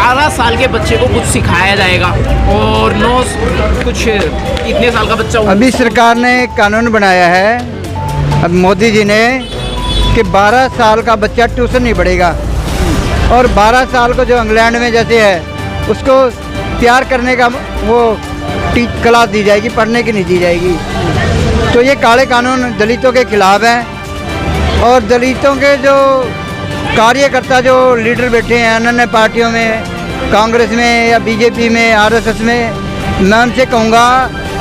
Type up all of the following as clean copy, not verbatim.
12 साल के बच्चे को कुछ सिखाया जाएगा और 9 कुछ इतने साल का बच्चा अभी सरकार ने एक कानून बनाया है, अब मोदी जी ने, कि 12 साल का बच्चा ट्यूशन नहीं पढ़ेगा। और 12 साल को जो इंग्लैंड में जैसे है उसको तैयार करने का वो क्लास दी जाएगी, पढ़ने की नहीं दी जाएगी। तो ये काले कानून दलितों के खिलाफ हैं। और दलितों के जो कार्यकर्ता जो लीडर बैठे हैं अन्य पार्टियों में, कांग्रेस में या बीजेपी में, आरएसएस में, मैं उनसे कहूँगा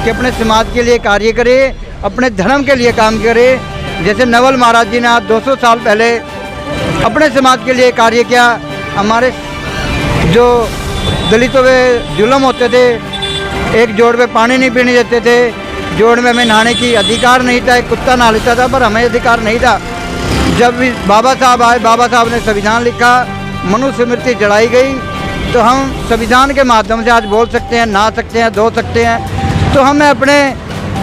कि अपने समाज के लिए कार्य करें, अपने धर्म के लिए काम करें। जैसे नवल महाराज जी ने आज 200 साल पहले अपने समाज के लिए कार्य किया। हमारे जो दलितों पे जुल्म होते थे, एक जोड़ में पानी नहीं पीने देते थे, जोड़ में हमें नहाने की अधिकार नहीं था, एक कुत्ता नहा लेता था पर हमें अधिकार नहीं था। जब भी बाबा साहब आए, बाबा साहब ने संविधान लिखा, मनुस्मृति चढ़ाई गई, तो हम संविधान के माध्यम से आज बोल सकते हैं, नहा सकते हैं, धो सकते हैं। तो हमें अपने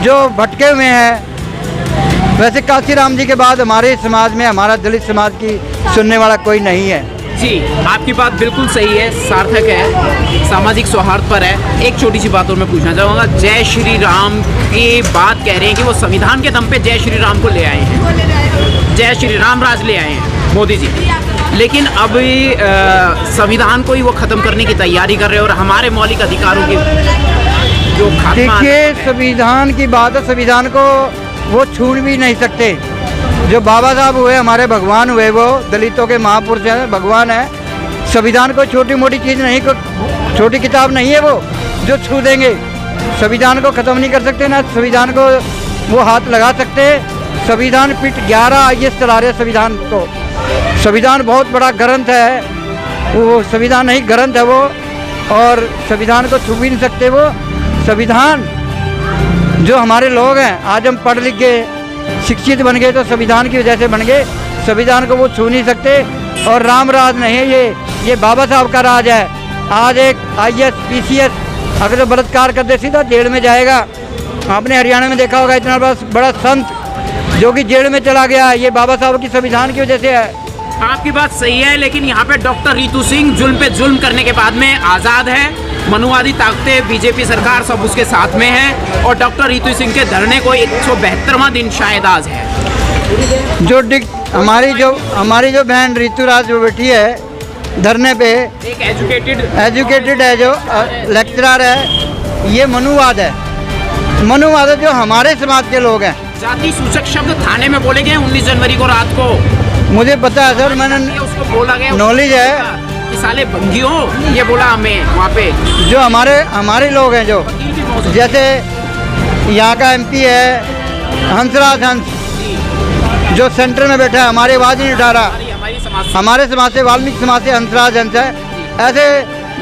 जो भटके हुए हैं, वैसे काशीराम जी के बाद हमारे समाज में, हमारा दलित समाज की सुनने वाला कोई नहीं है। जी, आपकी बात बिल्कुल सही है, सार्थक है, सामाजिक सौहार्द पर है। एक छोटी सी बात और मैं पूछना चाहूँगा, जय श्री राम की बात कह रहे हैं कि वो संविधान के दम पे जय श्री राम को ले आए हैं, जय श्री राम राज ले आए हैं मोदी जी, लेकिन अब संविधान को ही वो ख़त्म करने की तैयारी कर रहे हैं और हमारे मौलिक अधिकारों की जो खात्मा। देखिए, संविधान की बात है, संविधान को वो छू भी नहीं सकते। जो बाबा साहब हुए, हमारे भगवान हुए, वो दलितों के महापुरुष हैं, भगवान है। संविधान कोई छोटी मोटी चीज़ नहीं, छोटी किताब नहीं है वो जो छू देंगे। संविधान को ख़त्म नहीं कर सकते, ना संविधान को वो हाथ लगा सकते। संविधान पीठ 11 IAS चला रहे संविधान को। संविधान बहुत बड़ा ग्रंथ है, वो संविधान नहीं ग्रंथ है वो, और संविधान को छू भी नहीं सकते वो। संविधान जो हमारे लोग हैं, आज हम पढ़ लिख के शिक्षित बन गए तो संविधान की वजह से बन गए। संविधान को वो छू नहीं सकते। और राम राज नहीं है ये बाबा साहब का राज है। आज एक IAS PCS अगर बलात्कार कर दे सीधा जेल में जाएगा। आपने हरियाणा में देखा होगा, इतना बड़ा संत जो कि जेल में चला गया, ये बाबा साहब की संविधान की वजह से है। आपकी बात सही है, लेकिन यहाँ पे डॉक्टर रितु सिंह जुल्म पे जुल्म करने के बाद में आज़ाद है। मनुवादी ताकतें, बीजेपी सरकार सब उसके साथ में है और डॉक्टर रितु सिंह के धरने को 172वां दिन शायद आज है। जो हमारी जो बहन रितु राज जो बैठी है धरने पे, एक एजुकेटेड है, जो लेक्चरर है, ये मनुवाद है। मनुवाद है जो हमारे समाज के लोग हैं। जाति सूचक शब्द थाने में बोले गए 19 जनवरी को रात को। मुझे पता है सर, मैंने उसको बोला गया, नॉलेज है कि साले भंगियों, ये बोला हमें वहाँ पे। जो हमारे लोग हैं, जो जैसे यहाँ का MP है हंसराज हंस, जो सेंटर में बैठा है, हमारी आवाज़ नहीं उठा रहा। हमारे समाज से, वाल्मीकि समाज से हंसराज हंस है। ऐसे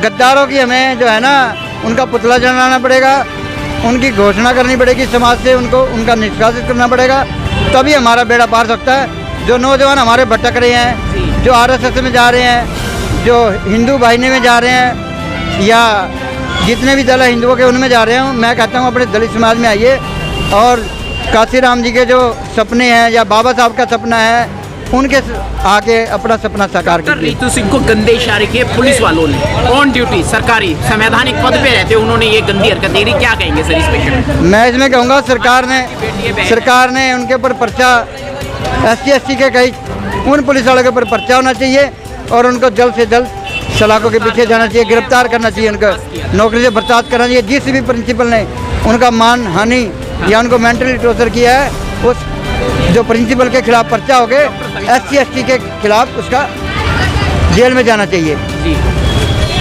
गद्दारों की हमें जो है ना, उनका पुतला जलाना पड़ेगा, उनकी घोषणा करनी पड़ेगी समाज से, उनका निष्कासित करना पड़ेगा, तभी हमारा बेड़ा पार सकता है। जो नौजवान हमारे भटक रहे हैं, जो RSS में जा रहे हैं, जो हिंदू भाईने में जा रहे हैं, या जितने भी दल है हिंदुओं के उनमें जा रहे हैं, मैं कहता हूँ अपने दलित समाज में आइए और काशीराम जी के जो सपने हैं या बाबा साहब का सपना है, उनके आके अपना सपना साकार कर। रितु सिंह को गंदे इशारे किए पुलिस वालों ने, ऑन ड्यूटी, सरकारी संवैधानिक पद पे रहते उन्होंने ये गंदी हरकत देखी, क्या कहेंगे सर इस पे? मैं इसमें कहूँगा सरकार ने उनके ऊपर पर्चा, SC/ST के कई उन पुलिस वालों के ऊपर पर्चा होना चाहिए और उनको जल्द से जल्द सलाखों के पीछे जाना चाहिए, गिरफ्तार करना चाहिए, उनको नौकरी से बर्खास्त करना चाहिए। जिस भी प्रिंसिपल ने उनका मान हानि या उनको मेंटली टॉर्चर किया है, उस जो प्रिंसिपल के खिलाफ पर्चा हो गए, SC/ST के खिलाफ उसका जेल में जाना चाहिए। जी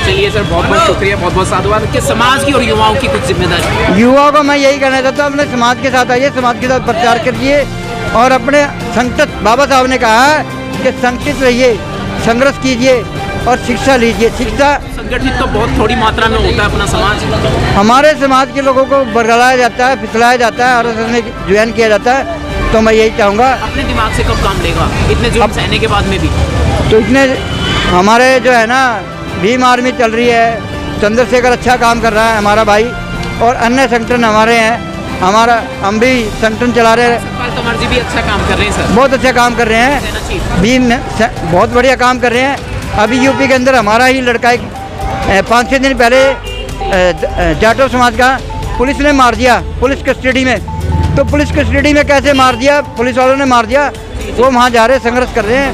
चलिए सर, बहुत बहुत शुक्रिया, बहुत बहुत साधुवाद। कि समाज की और युवाओं की कुछ जिम्मेदारी, युवाओं को मैं यही कहना चाहता हूँ, अपने समाज के साथ आइए, समाज के साथ प्रचार करिए और अपने संगठित, बाबा साहब ने कहा है कि संगठित रहिए, संघर्ष कीजिए और शिक्षा लीजिए। शिक्षा संगठित तो बहुत थोड़ी मात्रा में होता है अपना समाज। हमारे समाज के लोगों को बरगलाया जाता है, फिसलाया जाता है और उसमें ज्वाइन किया जाता है। तो मैं यही चाहूँगा, अपने दिमाग से कब काम लेगा इतने जुल्म सहने के बाद में भी? तो इतने हमारे जो है ना, भीम आर्मी चल रही है, चंद्रशेखर अच्छा काम कर रहा है हमारा भाई, और अन्य संगठन हमारे हैं, हम भी संगठन चला रहे हैं। सतपाल तंवर जी भी अच्छा काम कर रहे हैं सर, बहुत अच्छा काम कर रहे हैं, भीम बहुत बढ़िया काम कर रहे हैं। अभी यूपी के अंदर हमारा ही लड़का एक 5-6 दिन पहले जाटो समाज का पुलिस ने मार दिया पुलिस कस्टडी में। तो पुलिस कस्टडी में कैसे मार दिया, पुलिस वालों ने मार दिया, वो वहाँ जा रहे संघर्ष कर रहे हैं।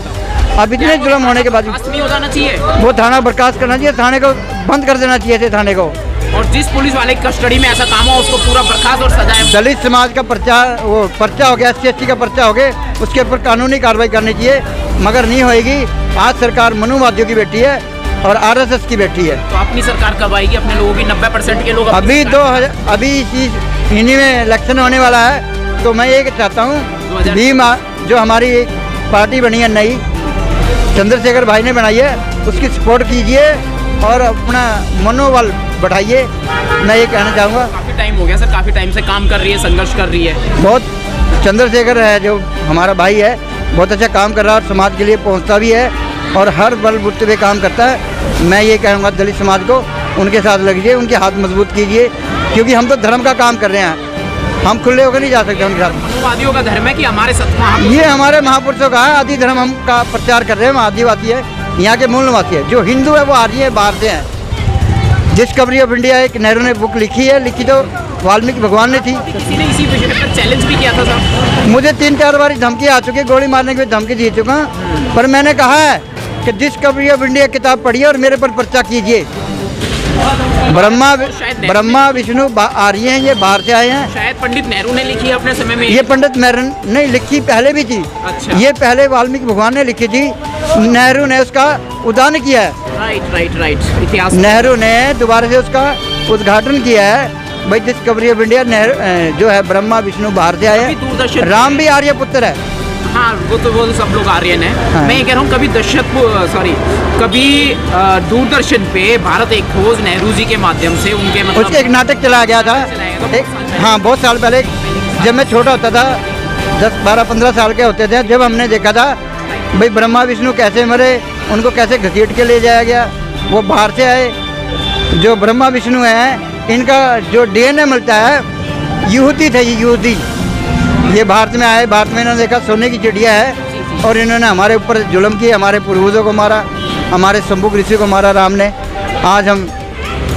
अब इतने जुल्म होने के बाद नहीं हो जाना चाहिए, वो थाना बर्खास्त करना चाहिए, थाने को बंद कर देना चाहिए थे थाने को। और जिस पुलिस वाले की कस्टडी में ऐसा काम हो उसको पूरा बर्खास्त और सजाए। दलित समाज का पर्चा हो गया, SC/ST का पर्चा हो गया, उसके ऊपर कानूनी कार्रवाई करनी चाहिए, मगर नहीं होएगी। आज सरकार मनुवादियों की बेटी है और RSS की बेटी है। तो अपनी सरकार कब आएगी? अपने लोगों की 90% के लोग अभी इन्हीं में इलेक्शन होने वाला है। तो मैं ये चाहता हूँ भीम जो हमारी एक पार्टी बनी है नई, चंद्रशेखर भाई ने बनाई है, उसकी सपोर्ट कीजिए और अपना मनोबल बढ़ाइए। मैं ये कहना चाहूँगा। काफ़ी टाइम हो गया सर, काफ़ी टाइम से काम कर रही है, संघर्ष कर रही है। बहुत चंद्रशेखर है जो हमारा भाई है, बहुत अच्छा काम कर रहा है और समाज के लिए पहुँचता भी है और हर बलबूते पे काम करता है। मैं ये कहूँगा दलित समाज को उनके साथ लगिए, उनके हाथ मजबूत कीजिए, क्योंकि हम तो धर्म का काम कर रहे हैं, हम खुले होकर नहीं जा सकते उनके साथ। मनुवादियों का धर्म है कि हमारे ये हमारे महापुरुषों का है। आदि धर्म हम का प्रचार कर रहे हैं। हम आदिवासी है, यहाँ के मूल निवासी है। जो हिंदू है वो आर्य है, बाहर से हैं। डिस्कवरी ऑफ इंडिया एक नेहरू ने बुक लिखी है, लिखी तो वाल्मीकि भगवान ने थी। किसी ने इसी विषय पर चैलेंज भी किया था सर। मुझे 3-4 बार धमकी आ चुकी है, गोली मारने की धमकी दे चुका, पर मैंने कहा है कि डिस्कवरी ऑफ इंडिया किताब पढ़िए और मेरे पर पर्चा कीजिए। ब्रह्मा विष्णु आर्य हैं, ये बाहर से आए हैं। शायद पंडित नेहरू ने लिखी है अपने समय में। ये पंडित नेहरू ने लिखी पहले भी थी। अच्छा। ये पहले वाल्मीकि भगवान ने लिखी थी, नेहरू ने उसका उद्यान किया है। राइट इतिहास नेहरू ने दोबारा से उसका उद्घाटन किया है। भाई डिस्कवरी ऑफ इंडिया नेहरू जो है ब्रह्मा विष्णु बाहर से आए हैं, राम भी आर्य पुत्र है। हाँ वो तो सब लोग आर्यन है। हाँ। मैं ये कह रहा हूँ कभी दूरदर्शन पे भारत एक खोज नेहरू जी के माध्यम से उनके मतलब उसके एक नाटक चलाया गया था हाँ बहुत साल पहले, जब मैं छोटा होता था, 10-12-15 साल के होते थे, जब हमने देखा था भाई ब्रह्मा विष्णु कैसे मरे, उनको कैसे घसीट के ले जाया गया। वो बाहर से आए, जो ब्रह्मा विष्णु हैं इनका जो DNA मिलता है यहूदी थे, ये यहूदी, ये भारत में आए, भारत में इन्होंने देखा सोने की चिड़िया है और इन्होंने हमारे ऊपर जुल्म किए, हमारे पूर्वजों को मारा, हमारे शंभु ऋषि को मारा राम ने। आज हम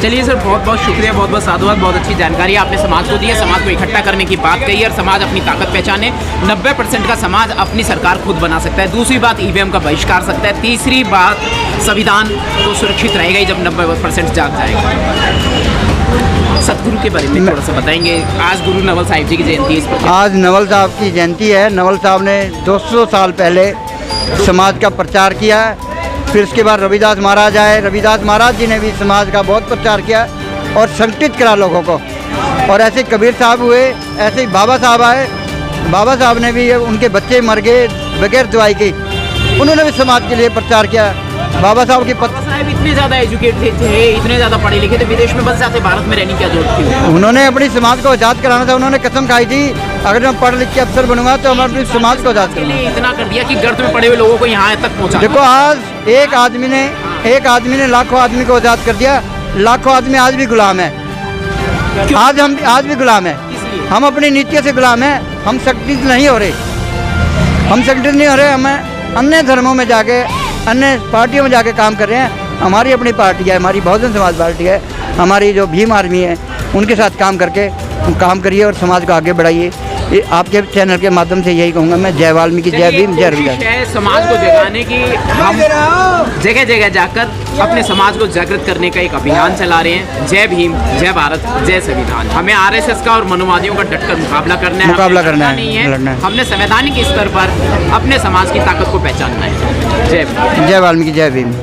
चलिए सर, बहुत बहुत शुक्रिया, बहुत बहुत साधुवाद, बहुत अच्छी जानकारी आपने समाज को दी है। समाज को इकट्ठा करने की बात कही है और समाज अपनी ताकत पहचाने। 90% का समाज अपनी सरकार खुद बना सकता है। दूसरी बात EVM का बहिष्कार सकता है। तीसरी बात संविधान तो सुरक्षित रहेगा ही जब 90% जाग जाएगा। सतगुरु के बारे में थोड़ा सा बताएंगे। आज गुरु नवल साहिब जी की जयंती है, इस पर आज नवल साहब की जयंती है। नवल साहब ने 200 साल पहले समाज का प्रचार किया। फिर उसके बाद रविदास महाराज आए, रविदास महाराज जी ने भी समाज का बहुत प्रचार किया और संगठित करा लोगों को। और ऐसे कबीर साहब हुए, ऐसे ही बाबा साहब आए, बाबा साहब ने भी, उनके बच्चे मर गए बगैर दवाई के, उन्होंने भी समाज के लिए प्रचार किया। बाबा साहब की साहब इतने ज़्यादा एजुकेटेड थे, इतने ज़्यादा पढ़े लिखे थे, विदेश में बस जाते, भारत में रहने की जरूरत थी। उन्होंने अपनी समाज को आज़ाद कराना था। उन्होंने कसम खाई थी अगर मैं पढ़ लिख के अफसर बनूंगा तो मैं अपनी समाज को आज़ाद करूँगा। इतना कर दिया कि गर्त में पड़े हुए लोगों को यहाँ तक पहुँचा। देखो आज एक आदमी ने लाखों आदमी को आज़ाद कर दिया। लाखों आदमी आज भी गुलाम है। आज भी गुलाम है। हम अपनी नीतियों से गुलाम है। हम संगठित नहीं हो रहे, हमें अन्य धर्मों में जाके, अन्य पार्टियों में जाके काम कर रहे हैं। हमारी अपनी पार्टी है, हमारी बहुजन समाज पार्टी है, हमारी जो भीम आर्मी है, उनके साथ काम करके काम करिए और समाज को आगे बढ़ाइए। ये आपके चैनल के माध्यम से यही कहूँगा मैं। जय वाल्मीकि, जय भीम, जय रविदास। समाज को जगाने की हम जगह जगह जाकर अपने समाज को जागृत करने का एक अभियान चला रहे हैं। जय भीम, जय भारत, जय संविधान। हमें RSS का और मनुवादियों का डटकर मुकाबला करना है, नहीं है। हमने संवैधानिक स्तर पर अपने समाज की ताकत को पहचानना है। जय वाल्मीकि, जय भीम।